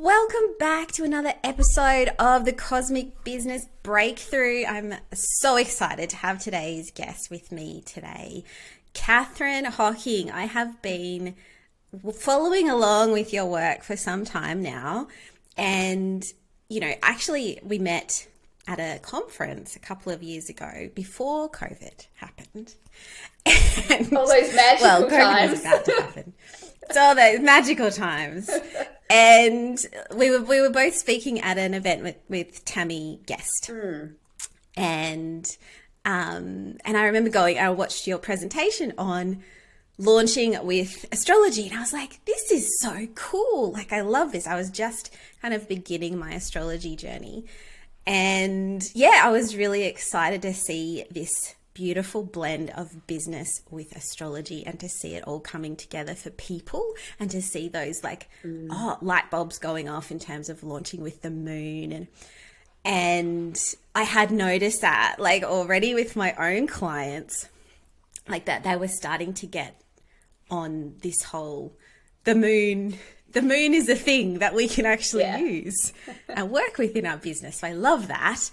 Welcome back to another episode of the Cosmic Business Breakthrough. I'm so excited to have today's guest with me today, Kathryn Hocking. I have been following along with your work for some time now. And, actually we met at a conference a couple of years ago before COVID happened. And, all those magical COVID was about to happen. It's all those magical times. And we were both speaking at an event with Tammy Guest. And I remember I watched your presentation on launching with astrology, and I was like, this is so cool. Like, I love this. I was just kind of beginning my astrology journey. And yeah, I was really excited to see this beautiful blend of business with astrology and to see it all coming together for people and to see those light bulbs going off in terms of launching with the moon. And I had noticed that already with my own clients, that they were starting to get on this whole, the moon is a thing that we can actually use and work with in our business. So I love that.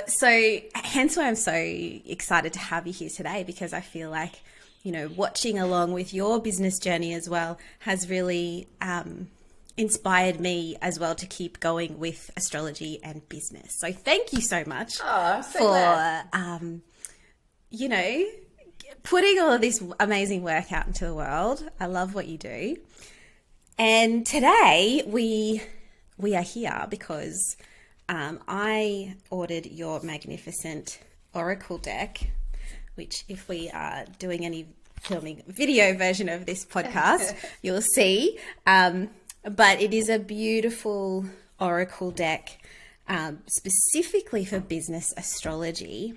So hence why I'm so excited to have you here today, because I feel like, watching along with your business journey as well has really inspired me as well to keep going with astrology and business. So thank you so much for, putting all of this amazing work out into the world. I love what you do. And today we are here because I ordered your magnificent Oracle deck, which if we are doing any filming video version of this podcast, you'll see. But it is a beautiful Oracle deck specifically for business astrology.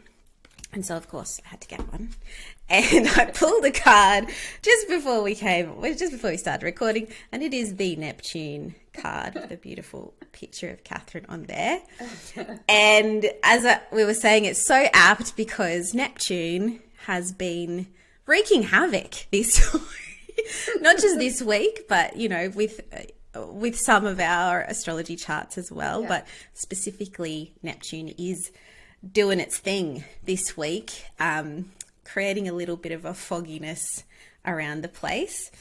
And so, of course, I had to get one. And I pulled a card just before we started recording. And it is the Neptune card with a beautiful picture of Kathryn on there. And as we were saying, it's so apt because Neptune has been wreaking havoc this not just this week, but, with some of our astrology charts as well. Yeah. But specifically, Neptune is doing its thing this week, creating a little bit of a fogginess around the place.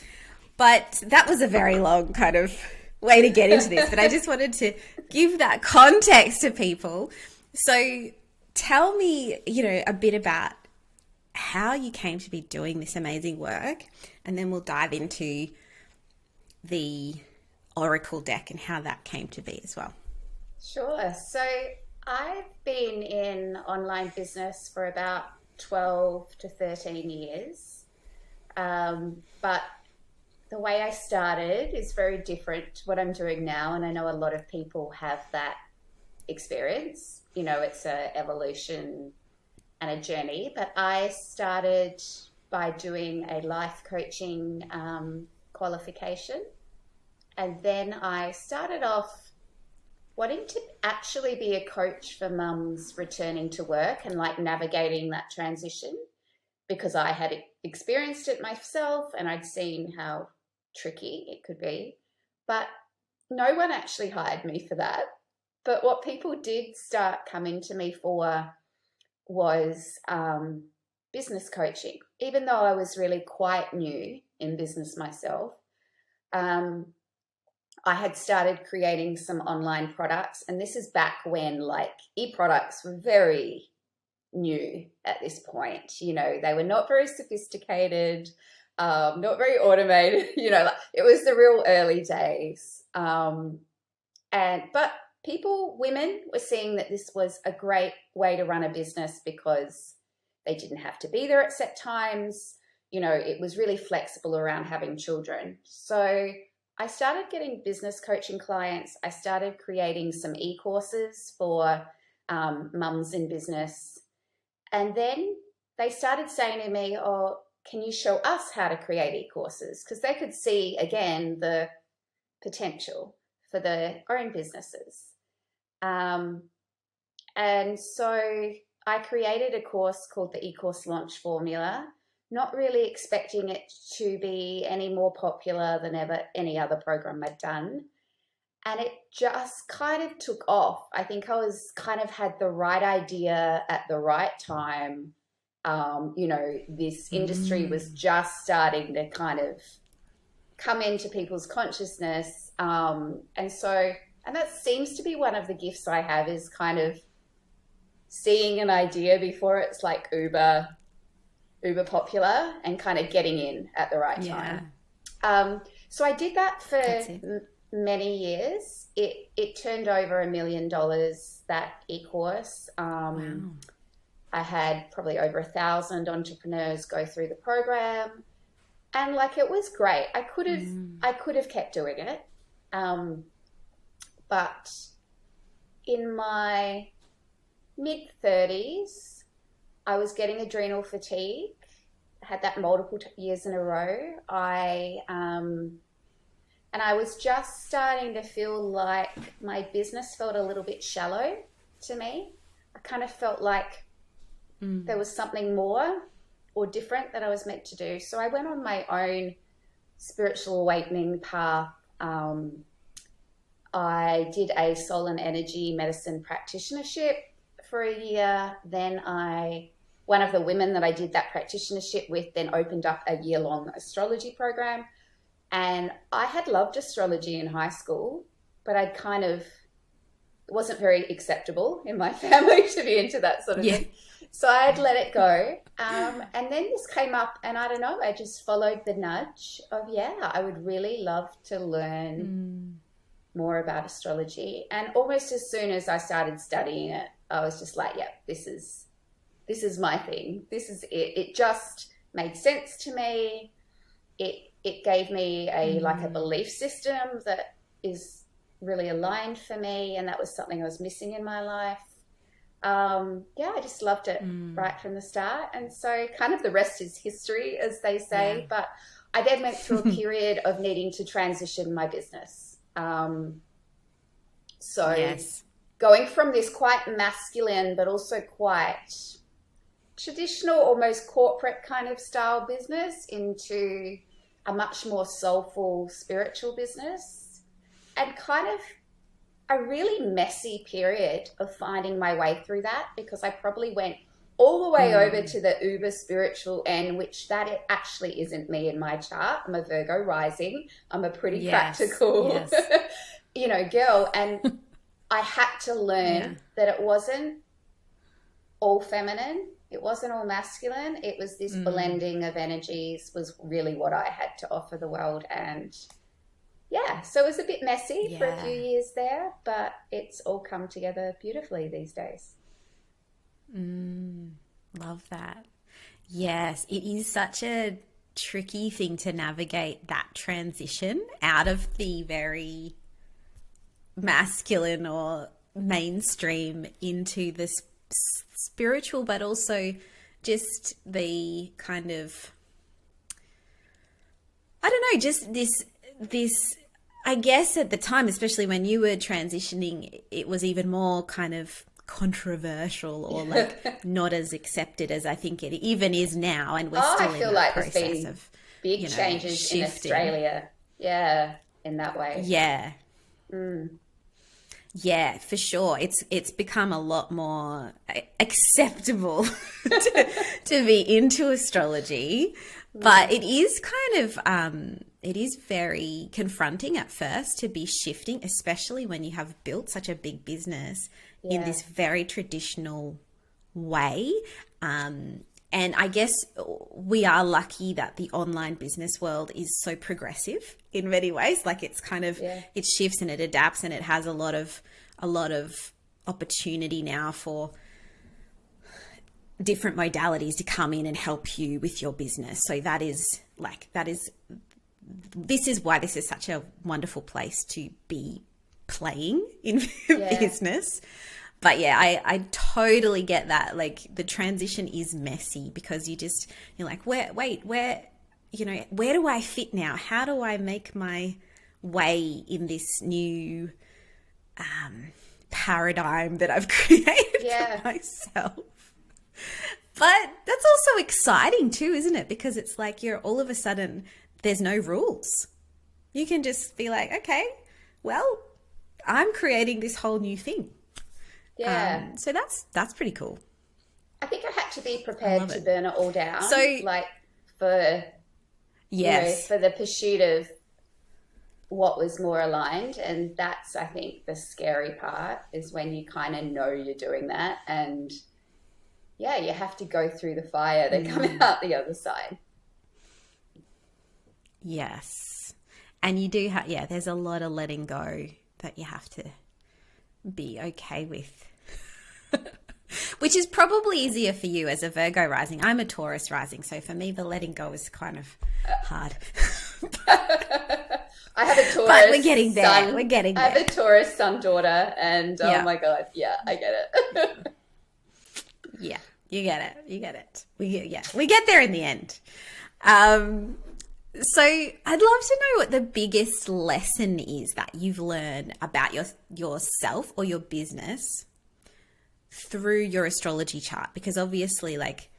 But that was a very long kind of way to get into this, but I just wanted to give that context to people. So tell me, a bit about how you came to be doing this amazing work, and then we'll dive into the Oracle deck and how that came to be as well. Sure. So I've been in online business for about 12 to 13 years. But the way I started is very different to what I'm doing now. And I know a lot of people have that experience. It's an evolution and a journey. But I started by doing a life coaching qualification. And then I started off wanting to actually be a coach for mums returning to work and navigating that transition, because I had experienced it myself and I'd seen how tricky it could be. But no one actually hired me for that. But what people did start coming to me for was business coaching. Even though I was really quite new in business myself, I had started creating some online products, and this is back when e-products were very new at this point. They were not very sophisticated, not very automated, it was the real early days. But women were seeing that this was a great way to run a business because they didn't have to be there at set times. It was really flexible around having children. So I started getting business coaching clients. I started creating some e-courses for mums in business. And then they started saying to me, oh, can you show us how to create e-courses? Because they could see, again, the potential for their own businesses. And so I created a course called the e-course launch formula, not really expecting it to be any more popular than ever any other program I'd done. and it just kind of took off. I think I was kind of had the right idea at the right time. This industry was just starting to kind of come into people's consciousness. And that seems to be one of the gifts I have, is kind of seeing an idea before it's like uber popular and kind of getting in at the right time. So I did that for many years. It turned over $1 million, that e-course. Wow. I had probably over 1,000 entrepreneurs go through the program, and like, it was great. I could have kept doing it. But in my mid-30s, I was getting adrenal fatigue. I had that multiple years in a row. And I was just starting to feel like my business felt a little bit shallow to me. I kind of felt like there was something more or different that I was meant to do. So I went on my own spiritual awakening path. I did a soul and energy medicine practitionership for a year. Then one of the women that I did that practitionership with then opened up a year-long astrology program. And I had loved astrology in high school, but it wasn't very acceptable in my family to be into that sort of thing. So I'd let it go. And then this came up, and I don't know, I just followed the nudge of, I would really love to learn more about astrology. And almost as soon as I started studying it, I was just like, this is my thing. This is it. It just made sense to me. It gave me a belief system that is really aligned for me, and that was something I was missing in my life. I just loved it right from the start. And so kind of the rest is history, as they say. Yeah. But I then went through a period of needing to transition my business. Going from this quite masculine but also quite traditional, almost corporate kind of style business into a much more soulful spiritual business, and kind of a really messy period of finding my way through that, because I probably went all the way over to the uber spiritual end, which that it actually isn't me in my chart. I'm a Virgo rising. I'm a pretty practical, girl. And I had to learn that it wasn't all feminine. It wasn't all masculine. It was this blending of energies was really what I had to offer the world. And so it was a bit messy for a few years there, but it's all come together beautifully these days. Love that. Yes, it is such a tricky thing to navigate, that transition out of the very masculine or mainstream into the spiritual, but also just the kind of, I don't know, just this, I guess at the time, especially when you were transitioning, it was even more kind of controversial or like not as accepted as I think it even is now. And we're still in that process of big changes shifting in Australia. Yeah, in that way. Yeah. Yeah, for sure. It's become a lot more acceptable to be into astrology, but it is kind of it is very confronting at first to be shifting, especially when you have built such a big business in this very traditional way. And I guess we are lucky that the online business world is so progressive in many ways. Like it's kind of, it shifts and it adapts, and it has a lot of opportunity now for different modalities to come in and help you with your business. So this is why this is such a wonderful place to be playing in business. But I totally get that. Like the transition is messy because you're like, where do I fit now? How do I make my way in this new paradigm that I've created for myself? But that's also exciting too, isn't it? Because it's like you're all of a sudden, there's no rules. You can just be like, okay, well, I'm creating this whole new thing. Yeah. So that's pretty cool. I think I had to be prepared to it. burn it all down. So, like for, yes. for the pursuit of what was more aligned. And that's, I think, the scary part is when you kind of know you're doing that. And yeah, you have to go through the fire to come out the other side. Yes. And you do have, there's a lot of letting go that you have to be okay with. Which is probably easier for you as a Virgo rising. I'm a Taurus rising, so for me, the letting go is kind of hard. I have a Taurus. But we're getting there. Son. We're getting there. I have a Taurus son daughter, and Yeah. oh my God, yeah, I get it. Yeah, you get it. You get it. We get there in the end. So I'd love to know what the biggest lesson is that you've learned about yourself or your business through your astrology chart, because obviously, like,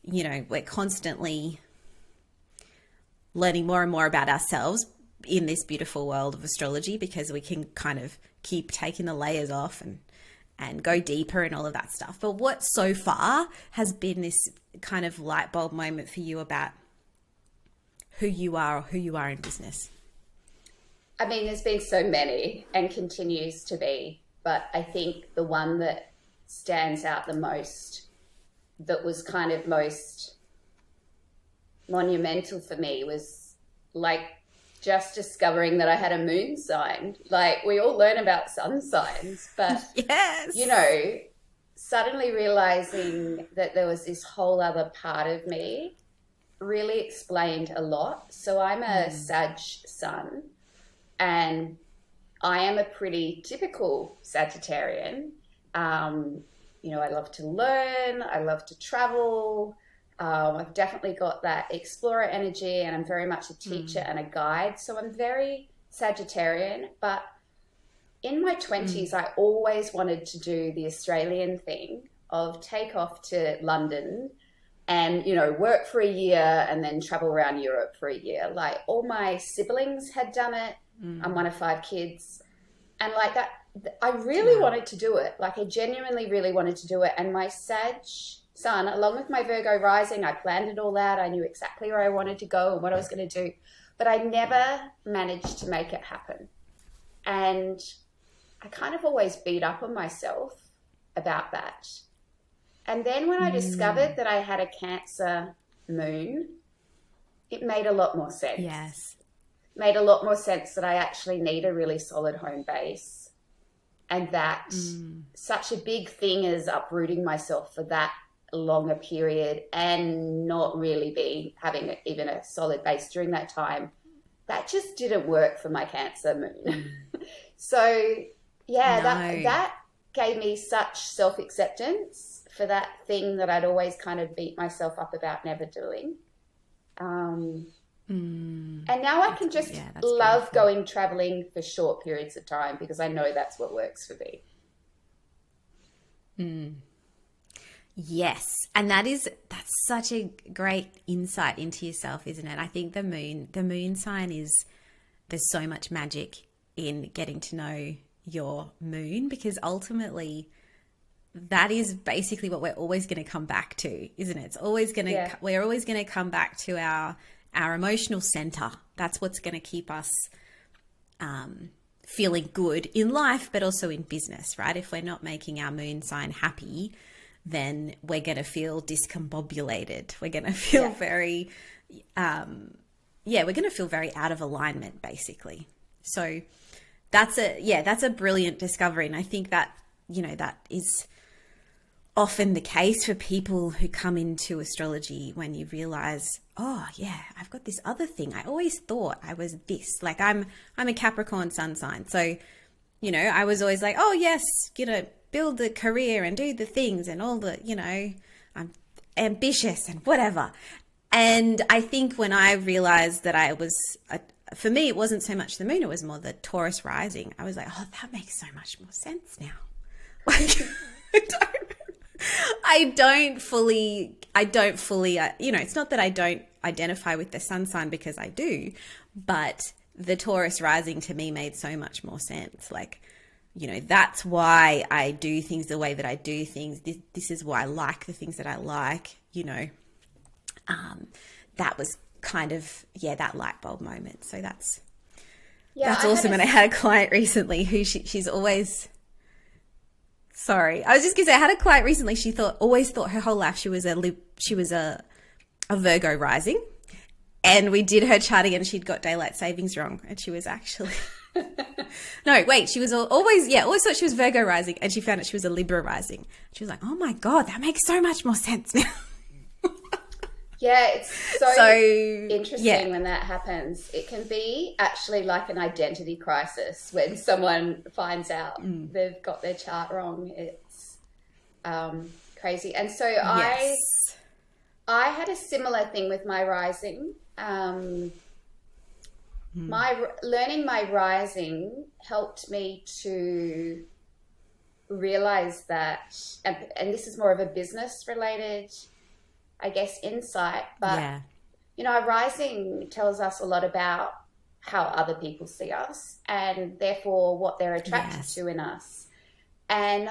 we're constantly learning more and more about ourselves in this beautiful world of astrology, because we can kind of keep taking the layers off and go deeper and all of that stuff. But what so far has been this kind of light bulb moment for you about who you are or who you are in business? I mean, there's been so many and continues to be, but I think the one that stands out the most, that was kind of most monumental for me, was like just discovering that I had a moon sign. Like, we all learn about sun signs, but Yes. suddenly realizing that there was this whole other part of me really explained a lot. So I'm a Sag sun, and I am a pretty typical Sagittarian. I love to learn. I love to travel. I've definitely got that explorer energy, and I'm very much a teacher and a guide. So I'm very Sagittarian, but in my 20s, I always wanted to do the Australian thing of take off to London and, work for a year and then travel around Europe for a year. Like, all my siblings had done it. I'm one of 5 kids. And like that, I really wanted to do it. Like, I genuinely really wanted to do it. And my Sag sun, along with my Virgo rising, I planned it all out. I knew exactly where I wanted to go and what I was going to do. But I never managed to make it happen. And I kind of always beat up on myself about that. And then when I discovered that I had a Cancer moon, it made a lot more sense. Yes. Made a lot more sense that I actually need a really solid home base, and that such a big thing as uprooting myself for that longer period and not really having even a solid base during that time, that just didn't work for my Cancer moon. So that gave me such self-acceptance for that thing that I'd always kind of beat myself up about never doing. And now I can just love going traveling for short periods of time, because I know that's what works for me. Yes. And that's such a great insight into yourself, isn't it? I think the moon sign there's so much magic in getting to know your moon, because ultimately that is basically what we're always going to come back to, isn't it? It's always going to, we're always going to come back to our emotional center. That's what's going to keep us feeling good in life, but also in business, right? If we're not making our moon sign happy, then we're going to feel discombobulated. We're going to feel very, we're going to feel very out of alignment, basically. So that's a brilliant discovery. And I think that, that is often the case for people who come into astrology, when you realize, oh yeah, I've got this other thing. I always thought I was this. Like, I'm a Capricorn sun sign. So, I was always like, oh yes, build the career and do the things and all the, I'm ambitious and whatever. And I think when I realized that I was, for me, it wasn't so much the moon, it was more the Taurus rising. I was like, oh, that makes so much more sense now. Like, I don't fully, it's not that I don't identify with the sun sign, because I do, but the Taurus rising to me made so much more sense. Like, that's why I do things the way that I do things. This is why I like the things that I like, that was kind of, that light bulb moment. So that's awesome. And I had a client recently who she's always, sorry, I was just going to say, I had a client recently, she always thought her whole life she was a Virgo rising. And we did her charting and she'd got daylight savings wrong. And she was actually... No, wait, she was always thought she was Virgo rising, and she found out she was a Libra rising. She was like, oh my God, that makes so much more sense now. Yeah, it's so interesting when that happens. It can be actually like an identity crisis when someone finds out they've got their chart wrong. It's crazy. And so I had a similar thing with my rising. Learning my rising helped me to realize that, and this is more of a business related, I guess, insight, but our rising tells us a lot about how other people see us and therefore what they're attracted to in us. And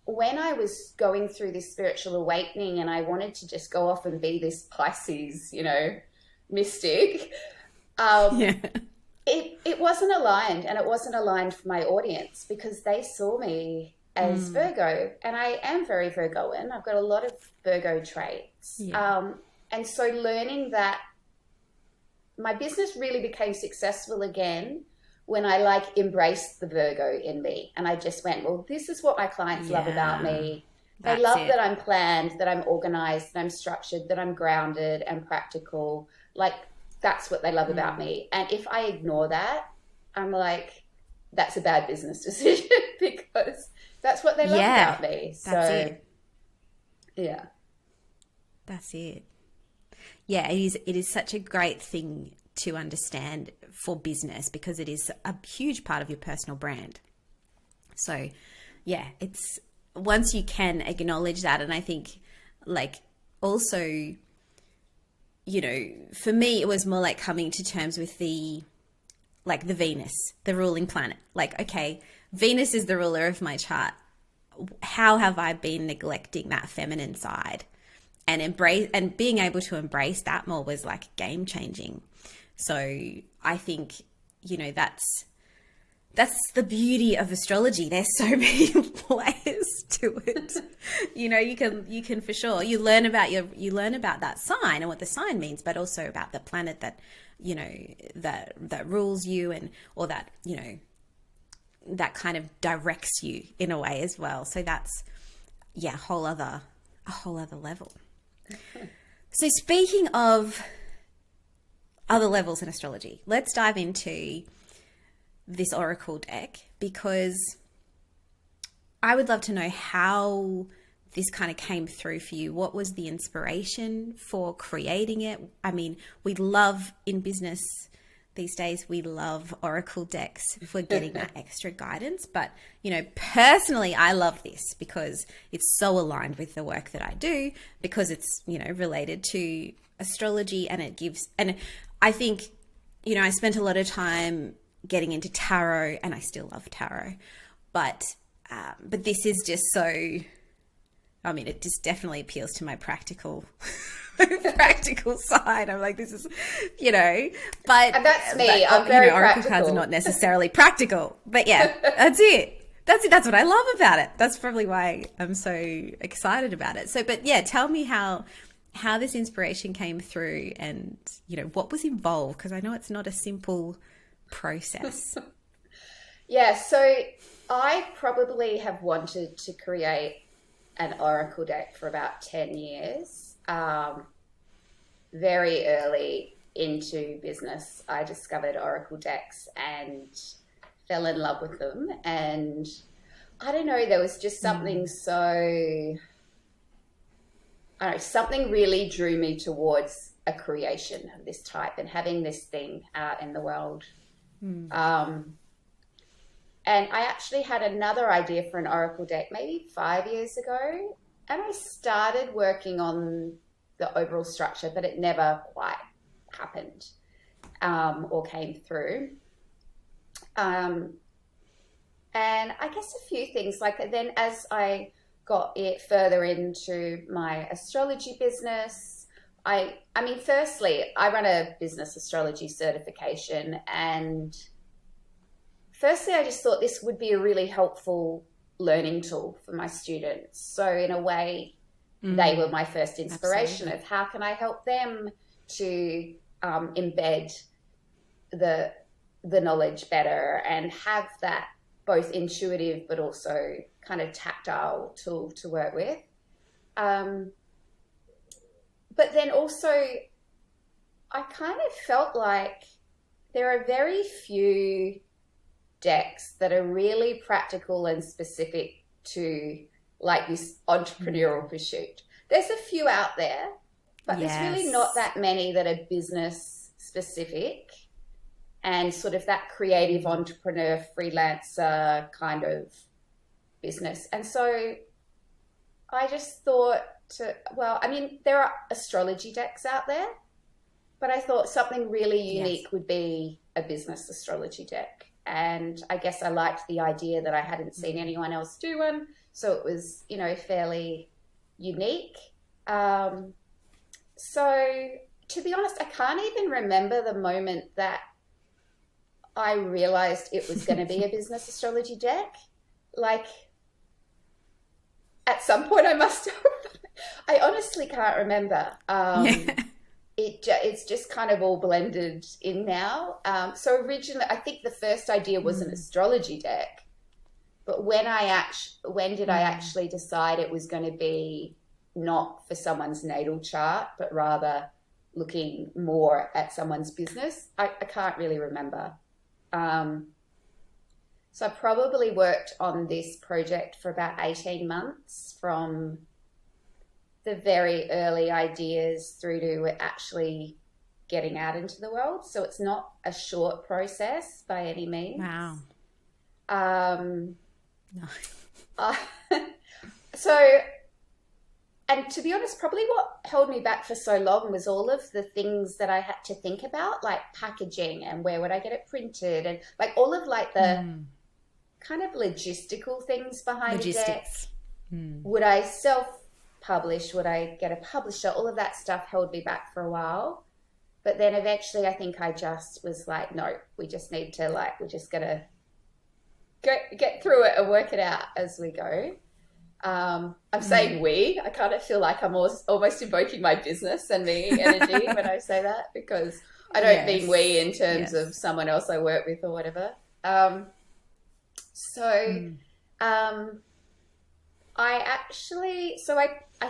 when I was going through this spiritual awakening and I wanted to just go off and be this Pisces, mystic, it wasn't aligned, and it wasn't aligned for my audience because they saw me as Virgo, and I am very Virgoan. I've got a lot of Virgo traits. And so learning that, my business really became successful again when I embraced the Virgo in me. And I just went, well, this is what my clients love about me. They love that I'm planned, that I'm organized, that I'm structured, that I'm grounded and practical. That's what they love about me. And if I ignore that, I'm like, that's a bad business decision because that's what they love about me. That's it. Yeah. That's it. Yeah, it is such a great thing to understand for business because it is a huge part of your personal brand. So, it's once you can acknowledge that, and I think also, for me, it was more like coming to terms with the Venus, the ruling planet. Okay, Venus is the ruler of my chart. How have I been neglecting that feminine side? And being able to embrace that more was game changing. So I think, that's the beauty of astrology. There's so many layers to it. You can for sure, you learn about that sign and what the sign means, but also about the planet that, that rules you or that, that kind of directs you in a way as well. So that's, a whole other level. So speaking of other levels in astrology, let's dive into this oracle deck, because I would love to know how this kind of came through for you. What was the inspiration for creating it? I mean, we love in business these days, we love oracle decks for getting that extra guidance. But, personally, I love this because it's so aligned with the work that I do, because it's, related to astrology, and I think, I spent a lot of time getting into tarot, and I still love tarot, but this is just so, it just definitely appeals to my practical side. I'm like, this is, but and that's me. I'm very oracle practical. Cards are not necessarily practical, but that's it. That's what I love about it. That's probably why I'm so excited about it. So, but tell me how this inspiration came through, and what was involved, because I know it's not a simple process. So I probably have wanted to create an oracle deck for about 10 years. Very early into business, I discovered oracle decks and fell in love with them. And I don't know, there was just something something really drew me towards a creation of this type and having this thing out in the world. And I actually had another idea for an oracle deck maybe 5 years ago, and I started working on the overall structure, but it never quite happened or came through. And And I guess a few things, like then as I got it further into my astrology business, I mean, firstly, I run a business astrology certification, and firstly, I just thought this would be a really helpful learning tool for my students. So in a way, they were my first inspiration of how can I help them to embed the knowledge better and have that both intuitive but also kind of tactile tool to work with. But then also, I kind of felt like there are very few decks that are really practical and specific to like this entrepreneurial pursuit. There's a few out there, but there's really not that many that are business specific and sort of that creative entrepreneur freelancer kind of business. And so I just thought, I mean, there are astrology decks out there, but I thought something really unique would be a business astrology deck. And I guess I liked the idea that I hadn't seen anyone else do one. So it was, you know, fairly unique. So to be honest, I can't even remember the moment that I realized it was going to be a business astrology deck. Like, at some point I must have. I honestly can't remember. It's just kind of all blended in now. So originally, I think the first idea was an astrology deck, but when did I actually decide it was going to be not for someone's natal chart, but rather looking more at someone's business? I can't really remember. So I probably worked on this project for about 18 months, from the very early ideas through to actually getting out into the world. So it's not a short process by any means. Wow. No. And to be honest, probably what held me back for so long was all of the things that I had to think about, like packaging and where would I get it printed, and like all of like the kind of logistical things behind the deck. Would I self-publish? Would I get a publisher? All of that stuff held me back for a while. But then eventually I think I just was like, no, we just need to we're just going to get through it and work it out as we go. I'm saying we. I kind of feel like I'm almost invoking my business and me energy when I say that, because I don't mean we in terms of someone else I work with or whatever. I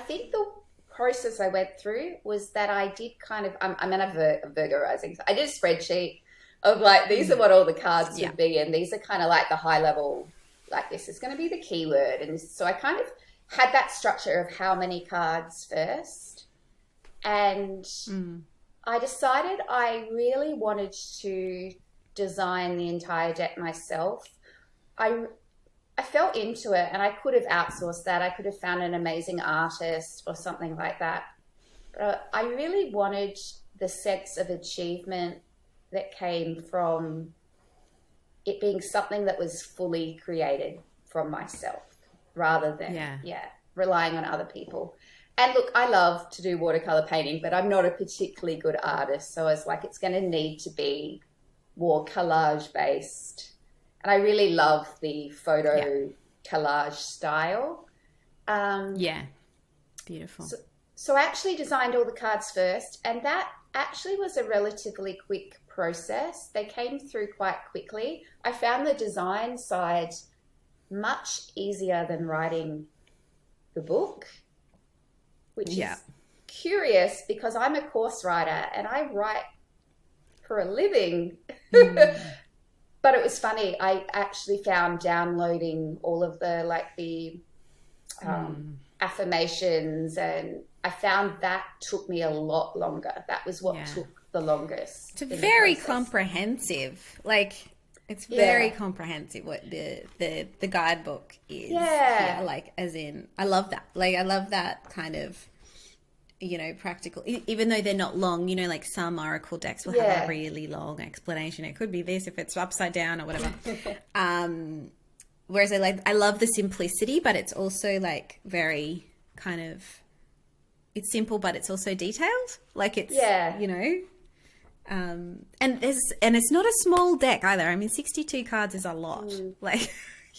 think the process I went through was that I did kind of, I'm a Virgo rising, so I did a spreadsheet of like, these are what all the cards would be, and these are kind of like the high level, like this is going to be the keyword. And so I kind of had that structure of how many cards first. And I decided I really wanted to design the entire deck myself. I fell into it, and I could have outsourced that. I could have found an amazing artist or something like that. But I really wanted the sense of achievement that came from it being something that was fully created from myself, rather than relying on other people. And look, I love to do watercolor painting, but I'm not a particularly good artist. So I was like, it's going to need to be more collage based. And I really love the photo collage style. Beautiful. So I actually designed all the cards first, and that actually was a relatively quick process. They came through quite quickly. I found the design side much easier than writing the book, which is curious because I'm a course writer and I write for a living. But it was funny. I actually found downloading all of the affirmations, and I found that took me a lot longer. That was what took the longest. It's very comprehensive. Like, it's very comprehensive what the guidebook is. Yeah. Like, as in, I love that. Like, I love that kind of, you know, practical, even though they're not long, you know, like some oracle decks will have a really long explanation. It could be this if it's upside down or whatever. whereas I love the simplicity, but it's also like very kind of, it's simple, but it's also detailed. Like it's, you know, and it's not a small deck either. I mean, 62 cards is a lot. Like,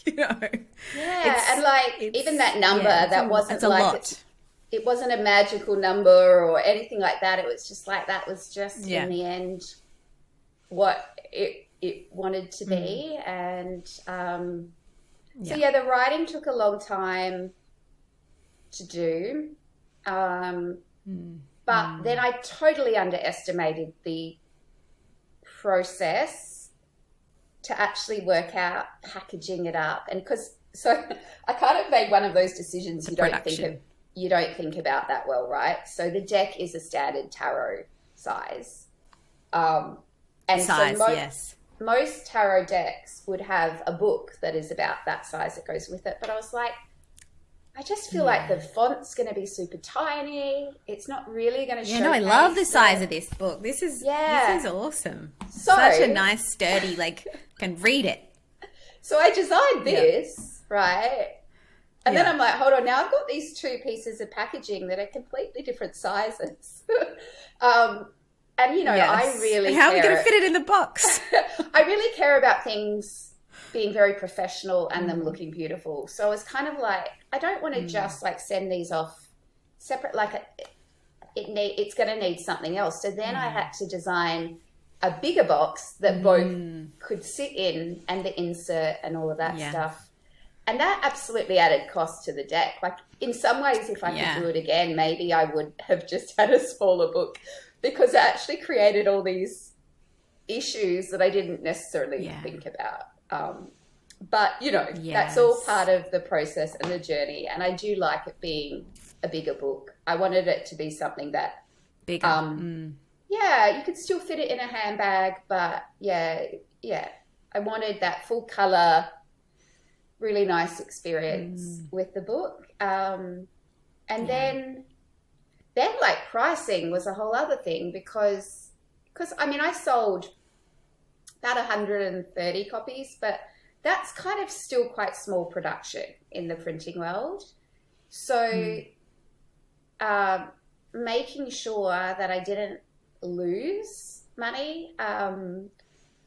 you know. Yeah, and like even that number, that wasn't a like lot. it wasn't a magical number or anything like that. It was just like that was just in the end what it wanted to be. And so the writing took a long time to do. But then I totally underestimated the process to actually work out packaging it up. And so I kind of made one of those decisions you don't think about that well, right? So the deck is a standard tarot size. Most tarot decks would have a book that is about that size that goes with it. But I was like, I just feel like the font's going to be super tiny. It's not really going to show. I love the size of this book. This is awesome. Such a nice, sturdy, like, can read it. So I designed this, right? And then I'm like, hold on, now I've got these two pieces of packaging that are completely different sizes. And, you know, I really How are we going to fit it in the box? I really care about things being very professional and them looking beautiful. So it's kind of like, I don't want to just like send these off separate, like it's going to need something else. So then I had to design a bigger box that both could sit in, and the insert and all of that stuff. And that absolutely added cost to the deck. Like in some ways, if I could do it again, maybe I would have just had a smaller book, because it actually created all these issues that I didn't necessarily think about. But, you know, that's all part of the process and the journey. And I do like it being a bigger book. I wanted it to be something that... Bigger. Yeah, you could still fit it in a handbag. But, I wanted that full colour, really nice experience with the book. And then, like, pricing was a whole other thing because I mean, I sold about 130 copies, but that's kind of still quite small production in the printing world. So making sure that I didn't lose money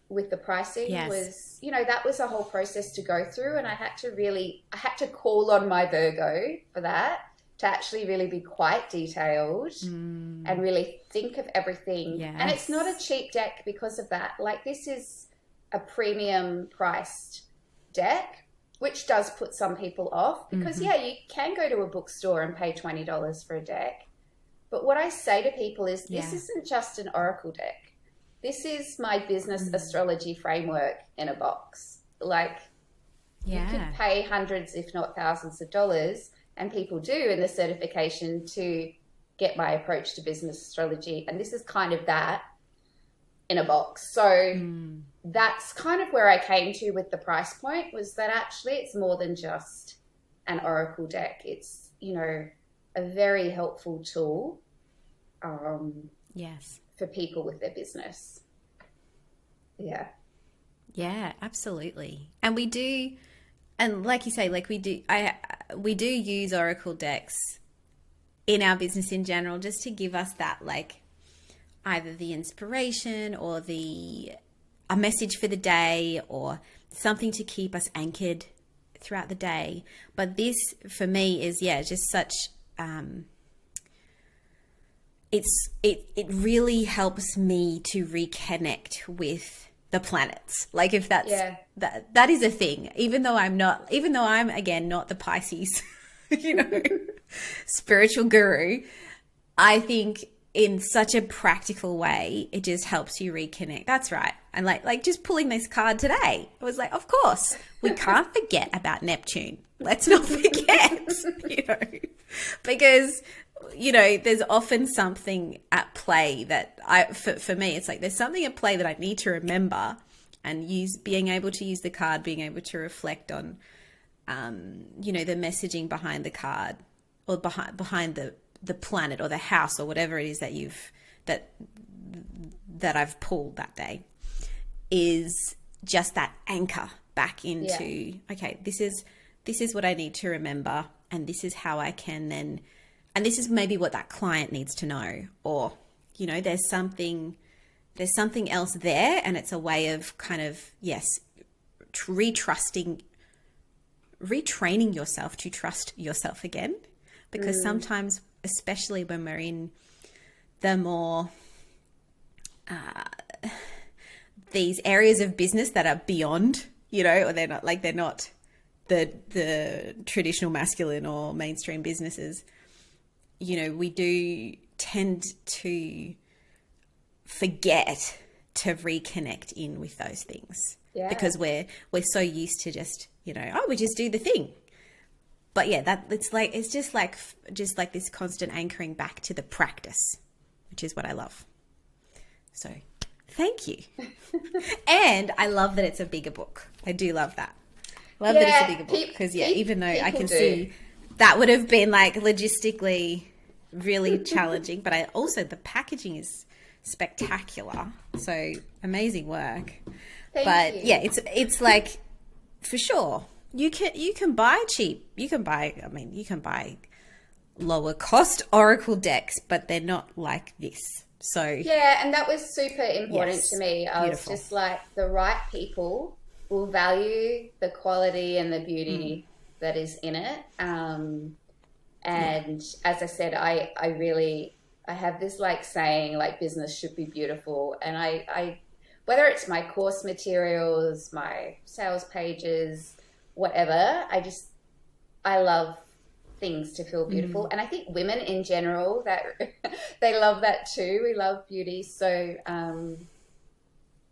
with the pricing was, you know, that was a whole process to go through. And I had to call on my Virgo for that, to actually really be quite detailed and really think of everything. Yes. And it's not a cheap deck because of that. Like, this is a premium priced deck, which does put some people off because, you can go to a bookstore and pay $20 for a deck. But what I say to people is this isn't just an oracle deck. This is my business astrology framework in a box. Like, you could pay hundreds, if not thousands of dollars, and people do in the certification to get my approach to business astrology. And this is kind of that in a box. So that's kind of where I came to with the price point, was that actually it's more than just an oracle deck. It's, you know, a very helpful tool for people with their business. Yeah. Yeah, absolutely. And we do... And like you say, like we do use oracle decks in our business in general, just to give us that, like, either the inspiration or a message for the day or something to keep us anchored throughout the day. But this for me is just such it really helps me to reconnect with the planets. Like, if that's that is a thing, even though I'm again not the Pisces you know spiritual guru, I think in such a practical way it just helps you reconnect. That's right. And like just pulling this card today, I was like, of course we can't forget about Neptune. Let's not forget because there's often something at play that for me, it's like there's something at play that I need to remember and being able to use the card, being able to reflect on, the messaging behind the card or behind the planet or the house or whatever it is that I've pulled that day, is just that anchor back into, okay, this is what I need to remember, and this is how I can then, and this is maybe what that client needs to know, or, you know, there's something else there, and it's a way of kind of, yes, retraining yourself to trust yourself again, because sometimes, especially when we're in the more these areas of business that are beyond, you know, or they're not the traditional masculine or mainstream businesses, you know, we do tend to forget to reconnect in with those things, because we're so used to just, you know, we just do the thing. But yeah, it's just like this constant anchoring back to the practice, which is what I love. So thank you. And I love that it's a bigger book. I do love that. That it's a bigger book, because even though I can see that would have been like logistically really challenging, but the packaging is spectacular. So amazing work. Thank you. Yeah, it's like, for sure, you can buy cheap. You can buy lower cost Oracle decks, but they're not like this. So yeah, and that was super important to me. I was just like, the right people will value the quality and the beauty that is in it. And as I said, I have this like saying, like, business should be beautiful. And I whether it's my course materials, my sales pages, whatever, I love things to feel beautiful. And I think women in general, that they love that too. We love beauty. So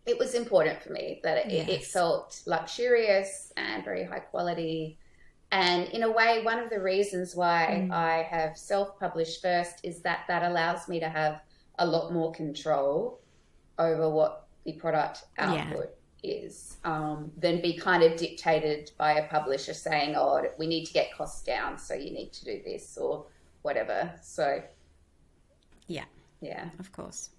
it was important for me that it felt luxurious and very high quality. And in a way, one of the reasons why I have self-published first is that allows me to have a lot more control over what the product output is, than be kind of dictated by a publisher saying, oh, we need to get costs down, so you need to do this or whatever. So yeah, of course.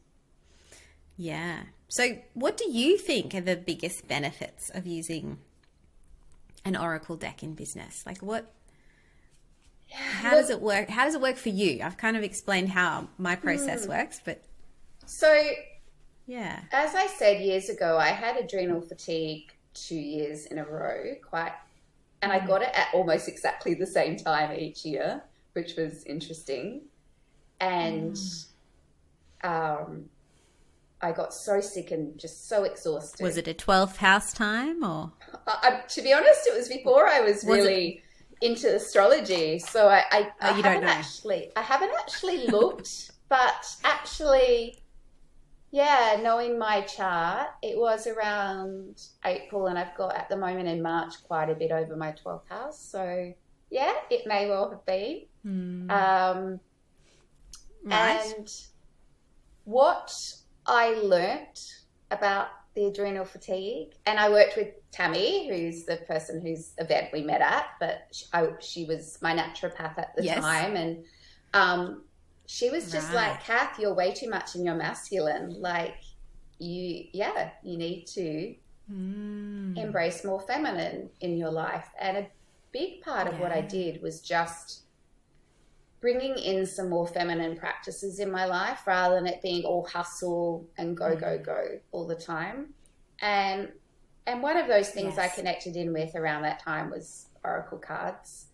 Yeah. So what do you think are the biggest benefits of using an Oracle deck in business? Like, how does it work? How does it work for you? I've kind of explained how my process works, but so yeah, as I said years ago, I had adrenal fatigue 2 years in a row, and I got it at almost exactly the same time each year, which was interesting. And I got so sick and just so exhausted. Was it a 12th house time, or? To be honest, it was before I was really into astrology. So I haven't actually looked, but actually, knowing my chart, it was around April, and I've got at the moment in March quite a bit over my 12th house. So yeah, it may well have been. Right. And what I learnt about the adrenal fatigue, and I worked with Tammy, who's the person whose event we met at, but she was my naturopath at the time, and she was just like, Kath, you're way too much in your masculine. Like, you need to embrace more feminine in your life. And a big part of what I did was just bringing in some more feminine practices in my life, rather than it being all hustle and go all the time. And one of those things I connected in with around that time was Oracle cards.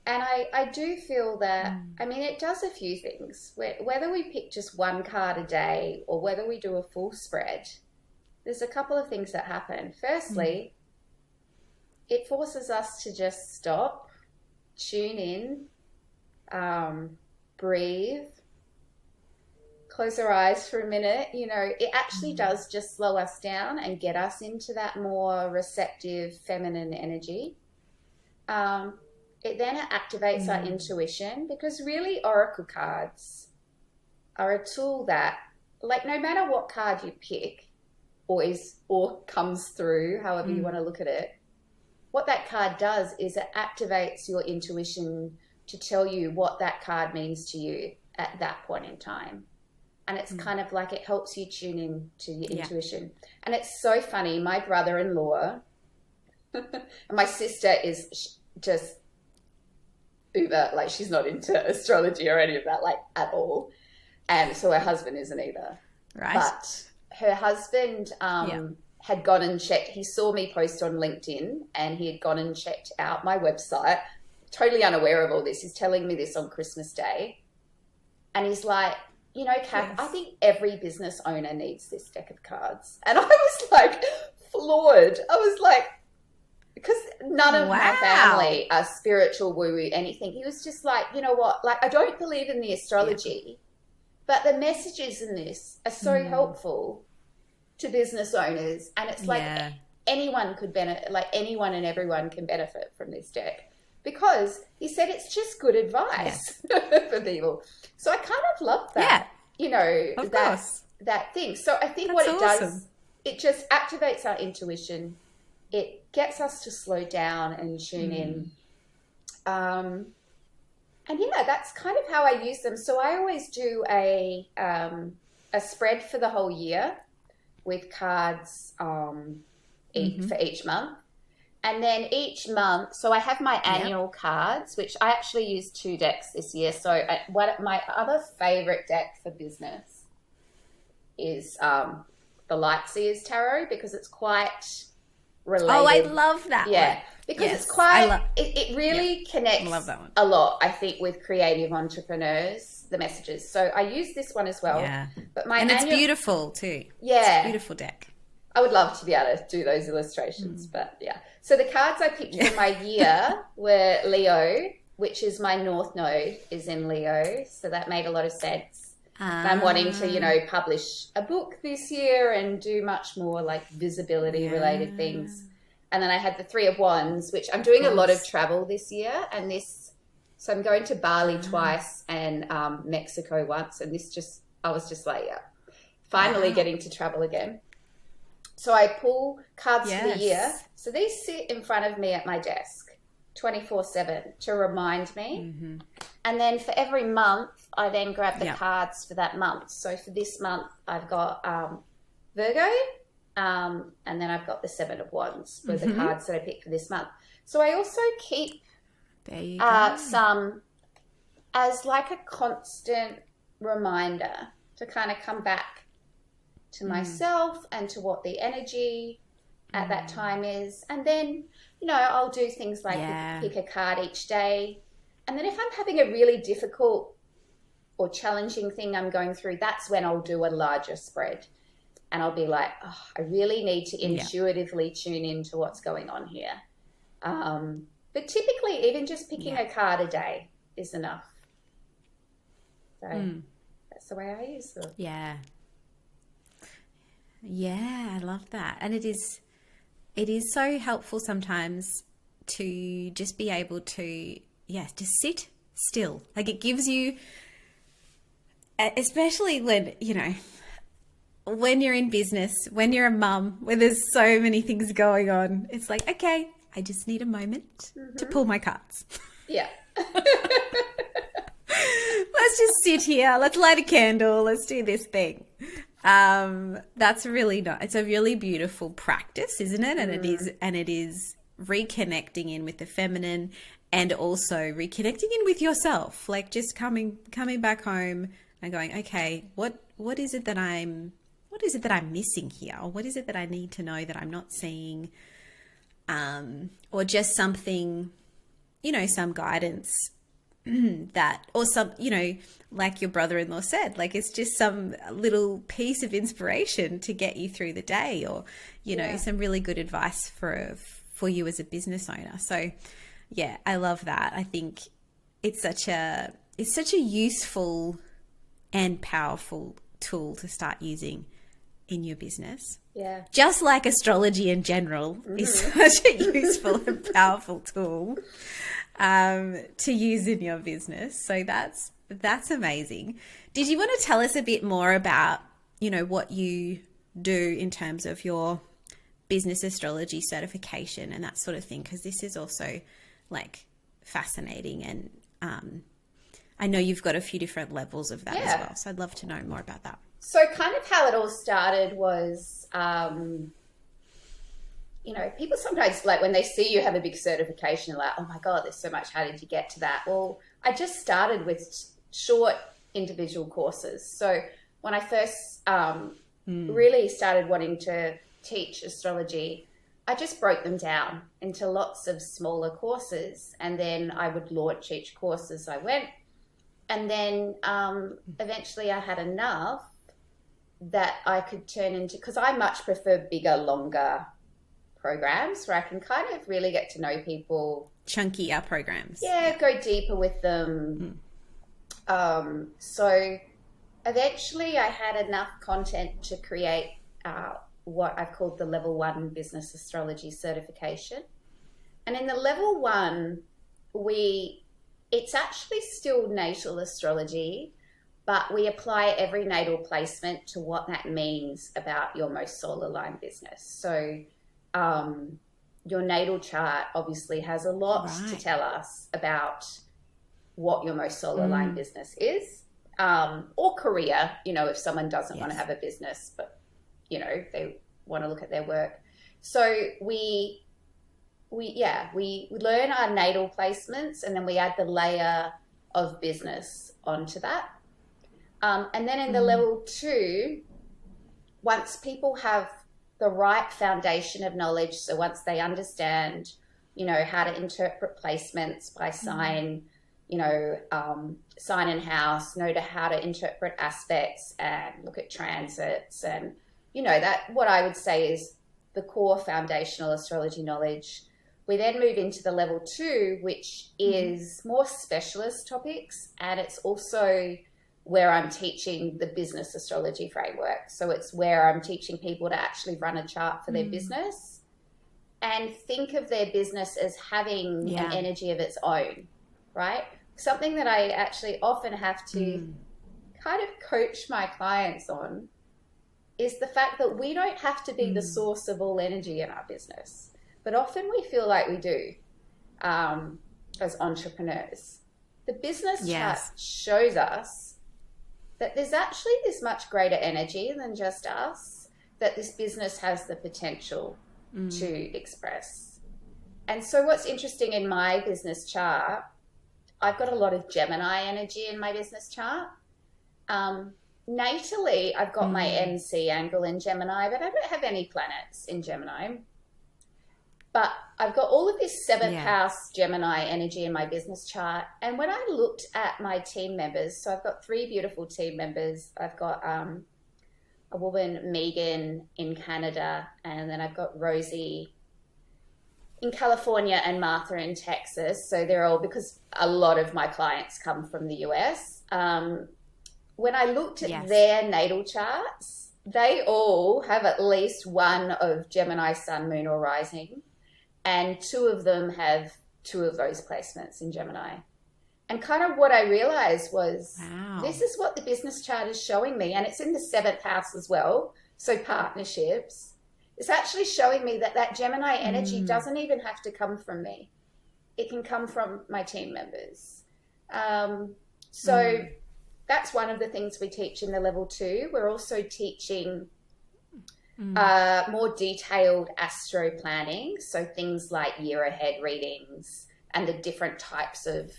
And I do feel that, I mean, it does a few things. Whether we pick just one card a day or whether we do a full spread, there's a couple of things that happen. Firstly, it forces us to just stop, tune in, breathe, close our eyes for a minute. You know, it actually does just slow us down and get us into that more receptive feminine energy. It then activates our intuition, because really Oracle cards are a tool that, like, no matter what card you pick or comes through, however you want to look at it, what that card does is it activates your intuition to tell you what that card means to you at that point in time. And it's kind of like it helps you tune in to your intuition. And it's so funny. My brother-in-law, And my sister is just uber, like she's not into astrology or any of that, like at all. And so her husband isn't either. Right. But her husband had gone and checked. He saw me post on LinkedIn and he had gone and checked out my website, totally unaware of all this. He's telling me this on Christmas Day. And he's like, you know, Kath, I think every business owner needs this deck of cards. And I was like floored. I was like, because none of my family are spiritual, woo-woo, anything. He was just like, you know what, like I don't believe in the astrology, but the messages in this are so helpful to business owners. And it's like anyone could benefit, like anyone and everyone can benefit from this deck. Because he said it's just good advice for people. So I kind of love that, you know, that thing. So I think what it does, it just activates our intuition. It gets us to slow down and tune in. And yeah, that's kind of how I use them. So I always do a spread for the whole year with cards for each month. And then each month, so I have my annual cards, which I actually use 2 decks this year. So my other favorite deck for business is the Lightseers Tarot, because it's quite related. Oh, I love that one. Because it's quite, it really connects a lot, I think, with creative entrepreneurs, the messages. So I use this one as well. Yeah. But it's beautiful too. Yeah. It's a beautiful deck. I would love to be able to do those illustrations, but yeah. So the cards I picked for my year were Leo, which is my North Node is in Leo. So that made a lot of sense. I'm wanting to, you know, publish a book this year and do much more like visibility related things. And then I had the 3 of Wands, which I'm doing a lot of travel this year. And so I'm going to Bali twice and Mexico once. And I was just like, finally getting to travel again. So I pull cards for the year. So these sit in front of me at my desk 24/7 to remind me. And then for every month, I then grab the cards for that month. So for this month, I've got Virgo, and then I've got the 7 of Wands for the cards that I picked for this month. So I also keep some as like a constant reminder to kind of come back to myself and to what the energy at that time is. And then, you know, I'll do things like pick a card each day. And then if I'm having a really difficult or challenging thing I'm going through, that's when I'll do a larger spread. And I'll be like, I really need to intuitively tune into what's going on here. But typically, even just picking a card a day is enough. So that's the way I use them. Yeah, I love that. And it is so helpful sometimes to just be able to, just sit still. Like it gives you, especially when, you know, when you're in business, when you're a mum, when there's so many things going on, it's like, okay, I just need a moment to pull my cards. Yeah. Let's just sit here. Let's light a candle. Let's do this thing. That's really not, it's a really beautiful practice, isn't it? And it is reconnecting in with the feminine and also reconnecting in with yourself, like just coming back home and going, okay, what is it that I'm missing here? Or what is it that I need to know that I'm not seeing? Or just something, you know, some guidance that, or some, you know, like your brother-in-law said, like it's just some little piece of inspiration to get you through the day, or, you know, some really good advice for you as a business owner. So yeah, I love that. I think it's such a useful and powerful tool to start using in your business. Yeah. Just like astrology in general is such a useful and powerful tool to use in your business. So that's amazing. Did you want to tell us a bit more about, you know, what you do in terms of your business astrology certification and that sort of thing? Because this is also like fascinating, and I know you've got a few different levels of that as well. So I'd love to know more about that. So kind of how it all started was, people sometimes, like, when they see you have a big certification, like, oh my God, there's so much. How did you get to that? Well, I just started with short individual courses. So when I first really started wanting to teach astrology, I just broke them down into lots of smaller courses, and then I would launch each course as I went. And then eventually I had enough that I could turn into, because I much prefer bigger, longer programs where I can kind of really get to know people. Chunkier programs. Yeah, go deeper with them. So eventually I had enough content to create what I've called the Level 1 Business Astrology Certification. And in the Level 1, it's actually still natal astrology, but we apply every natal placement to what that means about your most soul-aligned business. So your natal chart obviously has a lot to tell us about what your most soul-aligned business is, or career, if someone doesn't want to have a business, but, they want to look at their work. So we learn our natal placements, and then we add the layer of business onto that. And then in the Level 2, once people have the right foundation of knowledge, so once they understand, how to interpret placements by sign, sign and house, know how to interpret aspects and look at transits, and, that what I would say is the core foundational astrology knowledge. We then move into the Level 2, which is more specialist topics, and it's also where I'm teaching the business astrology framework. So it's where I'm teaching people to actually run a chart for their business and think of their business as having an energy of its own, right? Something that I actually often have to kind of coach my clients on is the fact that we don't have to be the source of all energy in our business, but often we feel like we do as entrepreneurs. The business chart shows us that there's actually this much greater energy than just us, that this business has the potential to express. And so what's interesting in my business chart, I've got a lot of Gemini energy in my business chart. Natally, I've got my MC angle in Gemini, but I don't have any planets in Gemini. But I've got all of this 7th house Gemini energy in my business chart. And when I looked at my team members, so I've got 3 beautiful team members. I've got a woman, Megan, in Canada, and then I've got Rosie in California and Martha in Texas. So they're all, because a lot of my clients come from the US. When I looked at their natal charts, they all have at least one of Gemini, Sun, Moon, or Rising. And 2 of them have 2 of those placements in Gemini. And kind of what I realized was, this is what the business chart is showing me. And it's in the 7th house as well. So partnerships. It's actually showing me that Gemini energy doesn't even have to come from me. It can come from my team members. So that's one of the things we teach in the Level 2. We're also teaching more detailed astro planning, so things like year ahead readings and the different types of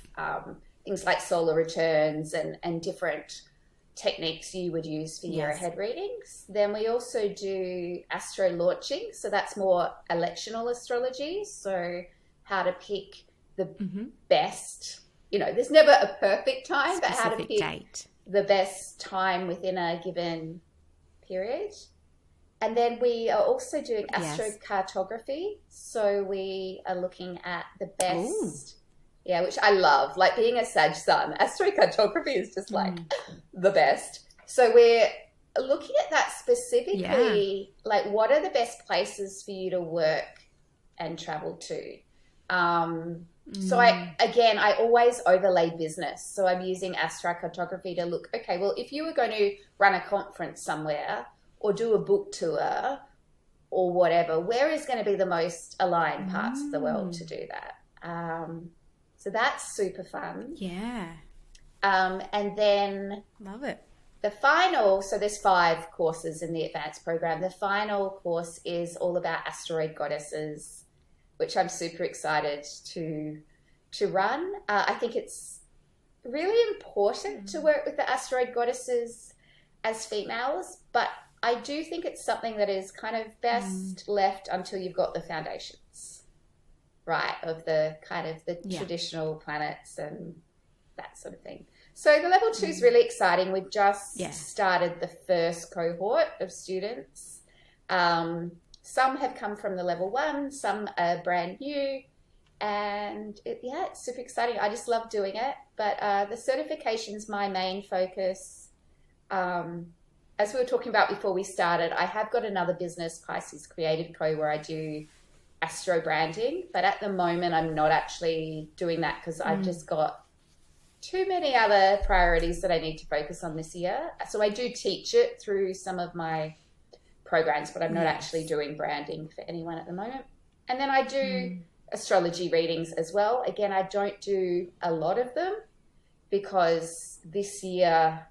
things like solar returns and different techniques you would use for year ahead readings. Then we also do astro launching, so that's more electional astrology, so how to pick the best, there's never a perfect time, but how to pick the best time within a given period. And then we are also doing astrocartography. So we are looking at the best, which I love. Like being a Sag Sun, astrocartography is just like the best. So we're looking at that specifically, like what are the best places for you to work and travel to? So I always overlay business. So I'm using astrocartography to look, okay, well, if you were going to run a conference somewhere or do a book tour or whatever, where is going to be the most aligned parts of the world to do that? So that's super fun. Yeah. And then love it. the final, so there's 5 courses in the advanced program. The final course is all about asteroid goddesses, which I'm super excited to run. I think it's really important to work with the asteroid goddesses as females, but I do think it's something that is kind of best left until you've got the foundations, right, of the kind of the traditional planets and that sort of thing. So the level 2 is really exciting. We've just started the first cohort of students. Some have come from the level 1, some are brand new, and it's super exciting. I just love doing it. But the certification's my main focus. As we were talking about before we started, I have got another business, Pisces Creative Co, where I do astro branding. But at the moment, I'm not actually doing that because I've just got too many other priorities that I need to focus on this year. So I do teach it through some of my programs, but I'm not actually doing branding for anyone at the moment. And then I do astrology readings as well. Again, I don't do a lot of them because this year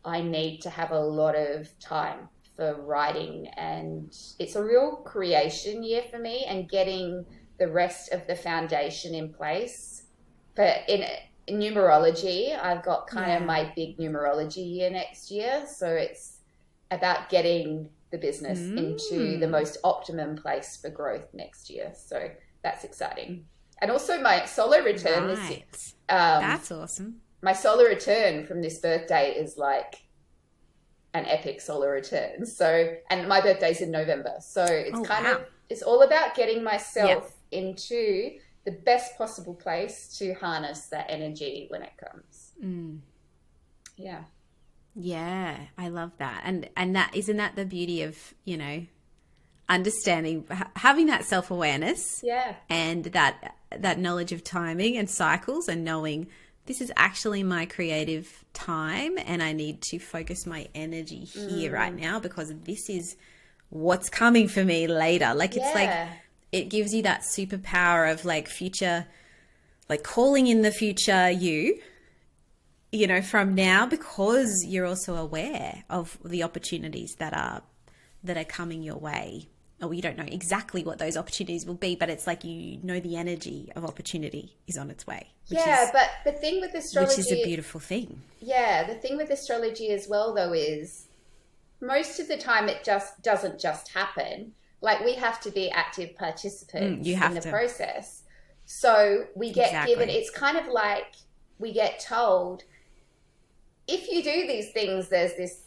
I need to have a lot of time for writing, and it's a real creation year for me, and getting the rest of the foundation in place. But in numerology, I've got kind of my big numerology year next year, so it's about getting the business into the most optimum place for growth next year. So that's exciting. And also my solar return this year. That's awesome. My solar return from this birthday is like an epic solar return. So, and my birthday's in November. So it's it's all about getting myself into the best possible place to harness that energy when it comes. Yeah. Yeah, I love that. And that, isn't that the beauty of, you know, understanding, having that self-awareness and that knowledge of timing and cycles, and knowing this is actually my creative time and I need to focus my energy here right now because this is what's coming for me later. Like it's like, it gives you that superpower of like future, like calling in the future you know, from now, because you're also aware of the opportunities that are coming your way. Or you don't know exactly what those opportunities will be, but it's like, you know, the energy of opportunity is on its way. But the thing with astrology, which is a beautiful thing. Yeah, the thing with astrology as well, though, is most of the time it just doesn't just happen. Like, we have to be active participants in the process. So we get given, it's kind of like we get told, if you do these things, there's this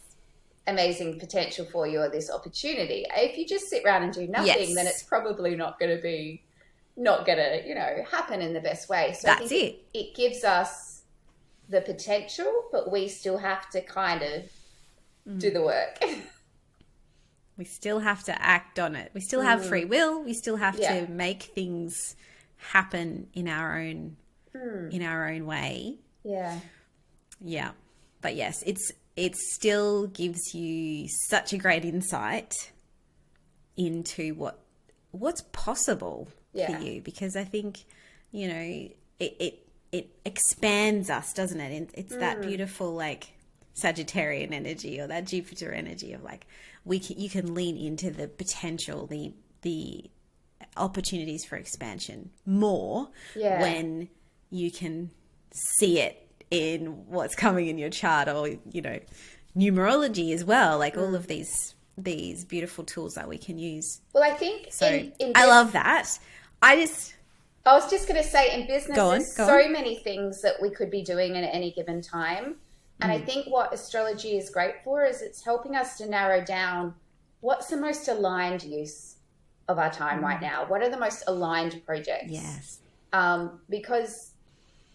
amazing potential for you, or this opportunity. If you just sit around and do nothing, then it's probably not going to, you know, happen in the best way. So that's I think it gives us the potential, but we still have to kind of do the work. We still have to act on it. We still have free will. We still have to make things happen in our own way. Yeah. Yeah. But yes, it still gives you such a great insight into what's possible for you, because I think, you know, it expands us, doesn't it? It's that beautiful, like, Sagittarian energy, or that Jupiter energy of like, you can lean into the potential, the opportunities for expansion more when you can see it in what's coming in your chart, or, you know, numerology as well, like all of these beautiful tools that we can use. Well, I think I love that. I was just going to say, in business, there's so many things that we could be doing at any given time. And I think what astrology is great for is it's helping us to narrow down what's the most aligned use of our time right now. What are the most aligned projects? Yes. Because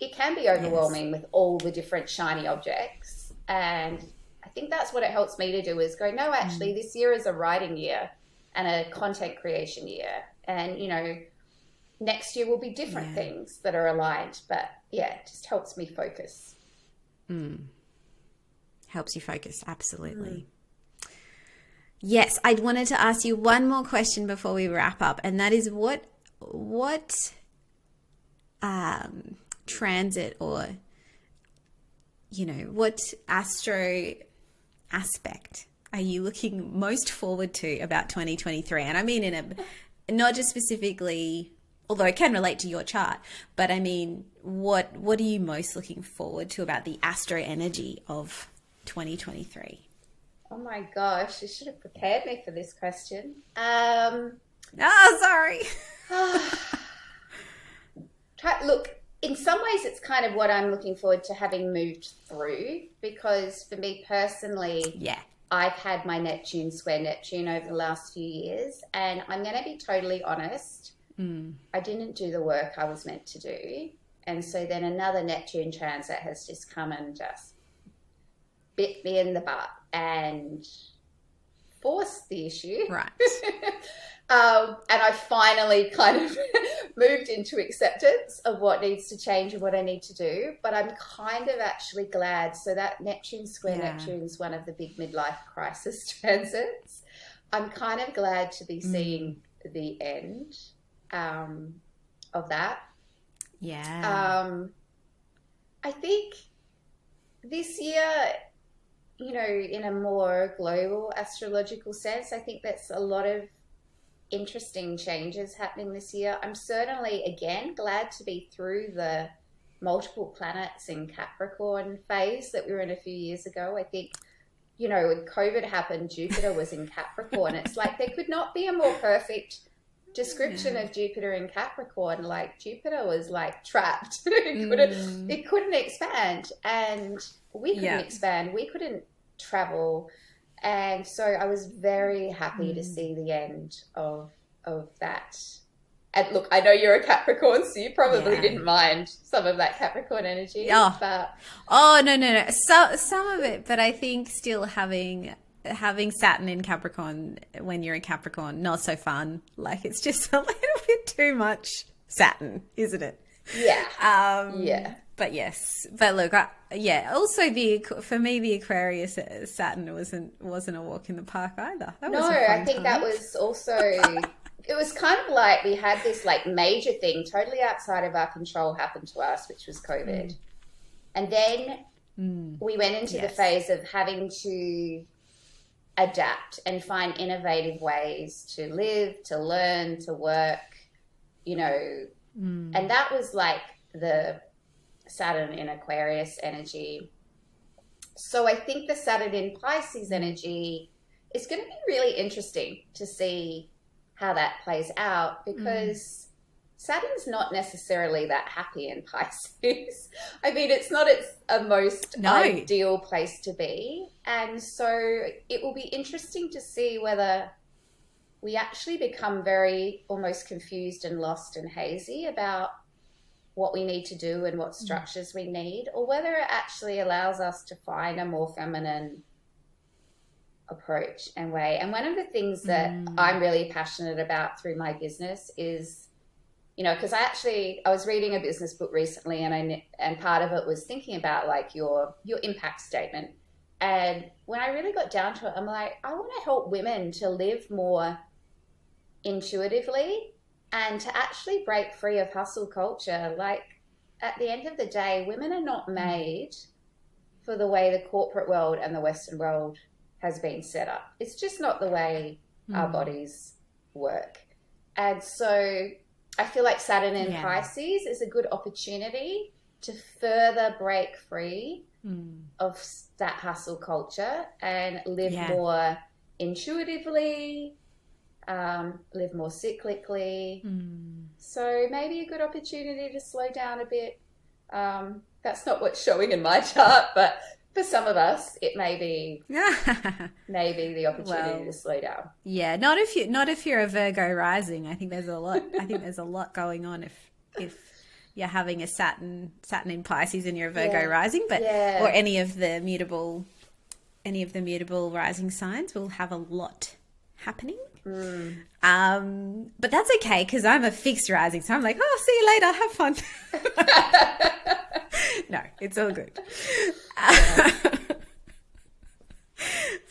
it can be overwhelming with all the different shiny objects. And I think that's what it helps me to do, is go, no, actually, this year is a writing year and a content creation year. And, you know, next year will be different things that are aligned. But, it just helps me focus. Helps you focus, absolutely. Yes, I wanted to ask you one more question before we wrap up, and that is what transit, or what astro aspect are you looking most forward to about 2023? And I mean, not just specifically, although it can relate to your chart, but I mean, what are you most looking forward to about the astro energy of 2023? Oh my gosh, you should have prepared me for this question. Sorry. Look, in some ways, it's kind of what I'm looking forward to having moved through, because for me personally, I've had my Neptune square Neptune over the last few years, and I'm going to be totally honest. I didn't do the work I was meant to do. And so then another Neptune transit has just come and just bit me in the butt and forced the issue. Right. And I finally kind of moved into acceptance of what needs to change and what I need to do. But I'm kind of actually glad. So that Neptune square Neptune is one of the big midlife crisis transits. I'm kind of glad to be seeing the end of that. Yeah. I think this year, in a more global astrological sense, I think that's a lot of interesting changes happening this year. I'm certainly, again, glad to be through the multiple planets in Capricorn phase that we were in a few years ago. I think, when COVID happened, Jupiter was in Capricorn. It's like there could not be a more perfect description of Jupiter in Capricorn. Like Jupiter was like trapped. It couldn't expand, and we couldn't expand. We couldn't travel. And so I was very happy to see the end of that. And look, I know you're a Capricorn, so you probably didn't mind some of that Capricorn energy. Oh, but... no. So, some of it, but I think still having Saturn in Capricorn when you're a Capricorn, not so fun. Like, it's just a little bit too much Saturn, isn't it? Yeah. But yes, but look, also for me, the Aquarius Saturn wasn't a walk in the park either. That was a fun I think time. that was also, it was kind of like we had this like major thing totally outside of our control happen to us, which was COVID. And then we went into the phase of having to adapt and find innovative ways to live, to learn, to work, and that was like the Saturn in Aquarius energy. So I think the Saturn in Pisces energy is going to be really interesting to see how that plays out, because Saturn's not necessarily that happy in Pisces. I mean, it's not its most ideal place to be. And so it will be interesting to see whether we actually become very almost confused and lost and hazy about what we need to do and what structures we need, or whether it actually allows us to find a more feminine approach and way. And one of the things that I'm really passionate about through my business is, because I was reading a business book recently, and part of it was thinking about like your impact statement. And when I really got down to it, I'm like, I want to help women to live more intuitively and to actually break free of hustle culture. Like, at the end of the day, women are not made for the way the corporate world and the Western world has been set up. It's just not the way our bodies work. And so I feel like Saturn in Pisces is a good opportunity to further break free of that hustle culture and live more intuitively, live more cyclically. So maybe a good opportunity to slow down a bit. That's not what's showing in my chart, but for some of us, it may be maybe the opportunity to slow down. Yeah, not if you're a Virgo rising. I think there's a lot going on if you're having a Saturn in Pisces and you're a Virgo rising, but or any of the mutable rising signs will have a lot happening. But that's okay, because I'm a fixed rising, so I'm like, see you later, have fun. No, it's all good.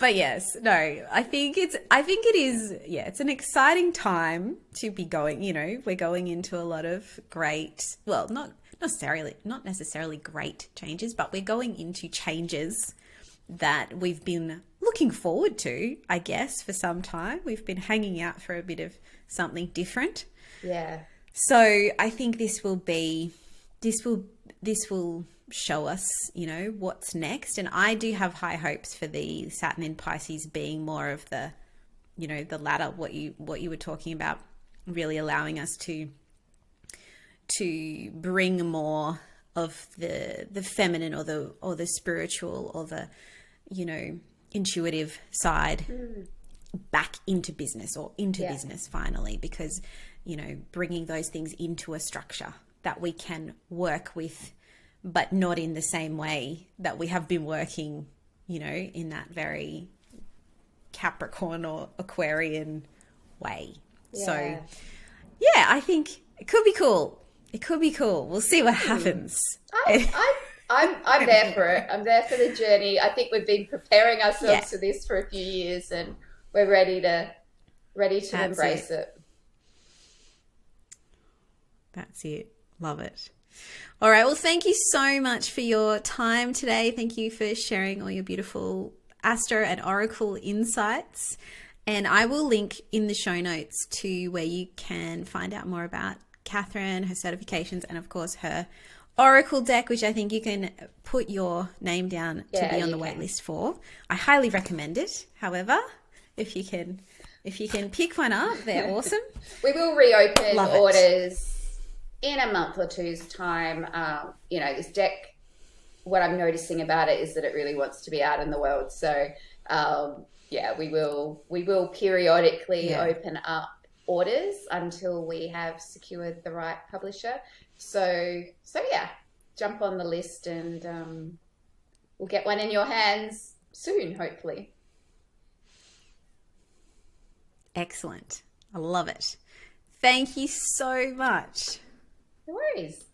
But yes, no, I think it is, yeah, it's an exciting time to be going, we're going into a lot of great, well, not necessarily great changes, but we're going into changes that we've been looking forward to, I guess, for some time. We've been hanging out for a bit of something different. Yeah. So I think this will show us, what's next. And I do have high hopes for the Saturn in Pisces being more of the, the latter, what you were talking about, really allowing us to bring more of the feminine or the spiritual or the, intuitive side back into business or into business finally, because, bringing those things into a structure that we can work with, but not in the same way that we have been working, in that very Capricorn or Aquarian way. Yeah. So, yeah, I think it could be cool. It could be cool. We'll see what happens. I'm there for it. I'm there for the journey. I think we've been preparing ourselves for this for a few years, and we're ready to embrace it. That's it. Love it. All right. Well, thank you so much for your time today. Thank you for sharing all your beautiful astro and oracle insights. And I will link in the show notes to where you can find out more about Kathryn, her certifications, and of course her oracle deck, which I think you can put your name down to be on the wait list for. I highly recommend it. However, if you can pick one up, they're awesome. We will reopen orders in a month or two's time. This deck, what I'm noticing about it is that it really wants to be out in the world. So, we will periodically open up orders until we have secured the right publisher. So jump on the list and we'll get one in your hands soon, hopefully. Excellent. I love it. Thank you so much. No worries.